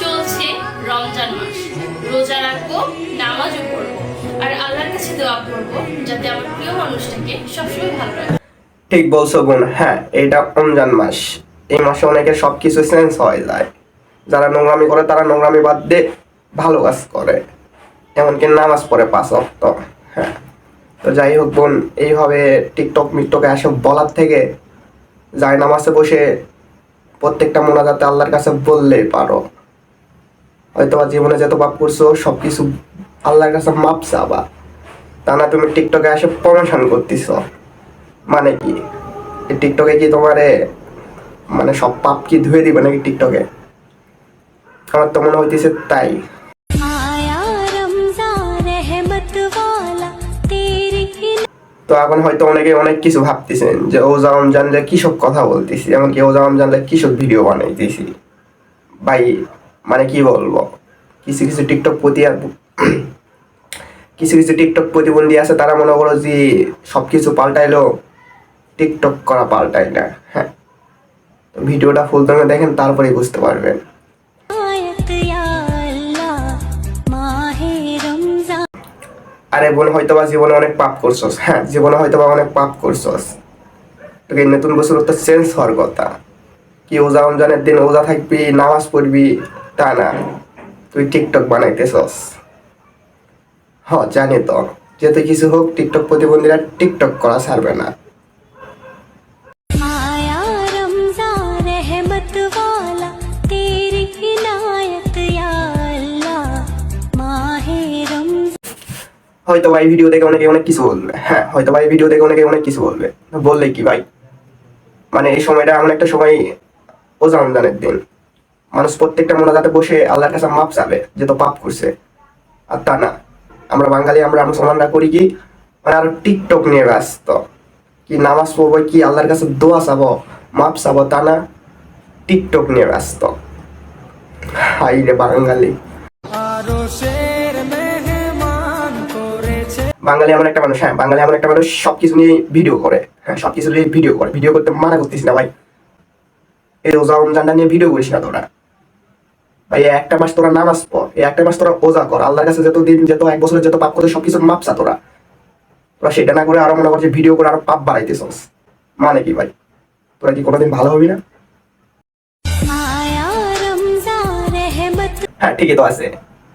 চলছে রমজান মাস, রোজা রাখবো, নামাজও পড়বো, আর আল্লাহর কাছে দোয়া করবো যাতে আমার প্রিয় মানুষটাকে সবসময় ভালো রাখে। ঠিক বলছো বোন। হ্যাঁ, এটা রমজান মাস। এই মাসে অনেকের সবকিছু চেঞ্জ হয়ে যায়। যারা নোংরামি করে তারা নোংরামি বাদ দিয়ে ভালো কাজ করে, এমনকি নামাজ পড়ে 5 ওয়াক্ত। হ্যাঁ, তো যাই হোক বোন, এইভাবে টিকটক মিকটকে এসব বলার থেকে যাই নামাজে বসে প্রত্যেকটা মোনাজাতে আল্লাহর কাছে বললেই পারো। হয়তো জীবনে যত পাপ করছো সবকিছু আল্লাহর কাছে মাপ চাবা, তা না তুমি টিকটকে এসে প্রমোশন করতেছ। মানে কি এই টিকটকে কি তোমারে মানে সব পাপ কি ধুয়ে দিবে নাকি টিকটকে? আমার তো মনে হইতেছে তাই। তো এখন হয়তো অনেকে অনেক কিছু ভাবতেছেন যে ওজা রমজান যে কিসব কথা বলতেছি, এমনকি ওজা রমজান যে কিসব ভিডিও বানাইতেছি। ভাই মানে কি বলবো, কিছু কিছু টিকটক কিছু কিছু টিকটক প্রতিবন্ধী আছে, তারা মনে করো যে সবকিছু পাল্টাইলো, টিকটক করা পাল্টায় না। হ্যাঁ, তো ভিডিওটা ফুল দামে দেখেন, তারপরেই বুঝতে পারবেন। আরে বোন, হয়তোবা জীবনে অনেক পাপ করছস। হ্যাঁ, জীবনে হয়তোবা অনেক পাপ করছস, তোকে নতুন বছর তো চেঞ্জ হওয়ার কথা। কি ওজা রমজানের দিন ওজা থাকবি, নামাজ পড়বি তা না, তুই টিকটক বানাইতেছস। হ্যাঁ জানি তো, যেতে কিছু হোক টিকটক প্রতিবন্ধীরা টিকটক করা ছাড়বে না। হয়তো ভাই ভিডিও দেখে অনেকে অনেক কিছু বলবে। হ্যাঁ, হয়তো ভাই ভিডিও দেখে অনেকে অনেক কিছু বলবে। বললে কি ভাই, মানে এই সময়টা এমন একটা সময়, ওজা রমজানের দিন মানুষ প্রত্যেকটা মোনাজাতে বসে আল্লাহর কাছে মাপ চাবে যে তো পাপ করছে। আর তা না, আমরা বাঙালি, আমরা মুসলমানরা করি কি, মানে আরো টিকটক নিয়ে ব্যস্ত। কি নামাজ পড়বো, কি আল্লাহর কাছে দোয়া চাবো, মাপ চাবো, তা না টিকটক নিয়ে ব্যস্ত। হাই রে বাঙালি, বাঙালি এমন একটা মানুষ। হ্যাঁ, বাঙালি এমন একটা মানুষ সবকিছু নিয়ে ভিডিও করে। হ্যাঁ, সবকিছু নিয়ে ভিডিও করে। ভিডিও করতে মানা করতেছি না ভাই, এই রোজা রমজানটা নিয়ে ভিডিও করিস না তোরা ভাই। একটা মাস তোরা নামাজ পড়, এই একটা মাস তোরা ওজা কর, আল্লাহর কাছে যত দিন যত এক বছরের যত পাপ করতে সবকিছু মাপসা তোরা। তোরা সেটা না করে আরো মনে করছে ভিডিও করে আরো পাপ বাড়াইতেছস। মানে কি ভাই, তোরা কি কোনোদিন ভালো হবি না? হ্যাঁ ঠিকই তো আছে,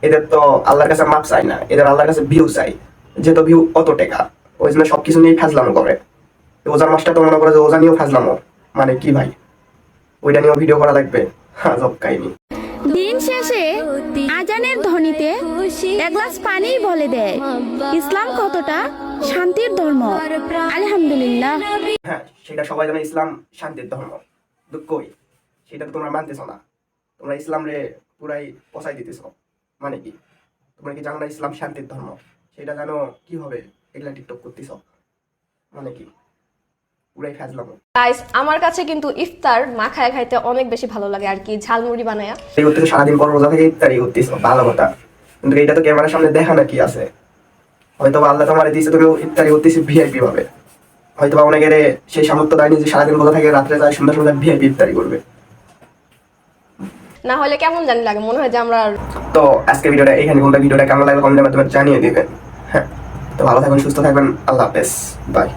এদের তো আল্লাহর কাছে মাপ চাই না, এদের আল্লাহর কাছে ভিউ চাই। যেহেতু ভিউ অত টাকা, ওই জন্য সবকিছু নিয়ে ফাজলামো করে। ওজার মাসটা তো মনে করে যে ওজা নিয়েও ফাজলামো। মানে কি ভাই, ওইটা নিয়েও ভিডিও করা লাগবে? আজব কাহিনী। দিন শেষে আজানের ধ্বনিতে এক গ্লাস পানি বলে দেয় ইসলাম কতটা শান্তির ধর্ম। আলহামদুলিল্লাহ। হ্যাঁ, সেটা সবাই জানে ইসলাম শান্তির ধর্ম, দুঃখই সেটা তো তোমরা মানতেছ না। তোমরা ইসলাম রে পুরাই পচাই দিতেছ। মানে কি, তোমরা কি জানো না ইসলাম শান্তির ধর্ম? সেটা জানো কিভাবে এগুলা টিকটক করতেছ? মানে কি, পুরাই ফাজলাম। গাইস, আমার কাছে কিন্তু ইফতার মাখায় খাইতে অনেক বেশি ভালো লাগে আর কি, ঝালমুড়ি বানায়া। এই করতেছ সারাদিন পর রোজা থেকে ইফতারি করতেছ, ভালো কথা, কিন্তু এটা তো ক্যামেরার সামনে দেখা না কি আছে। হয়তো আল্লাহ তোমার দিয়েছে, তুমি ইফতারি করতেছি ভিআইপি ভাবে। হয়তো অনেকের সেই সামর্থ্য দেয়নি যে সারাদিন রোজা থেকে রাত্রে যায় সুন্দর সুন্দর ভিআইপি ইফতারি করবে। না হলে কেমন জানি লাগে, মনে হয় যে আমরা। তো আজকে ভিডিওটা এখানে, ভিডিওটা কেমন লাগবে কমেন্টের মাধ্যমে জানিয়ে দিবেন। হ্যাঁ, তো ভালো থাকবেন, সুস্থ থাকবেন, আল্লাহ হাফেজ, বাই।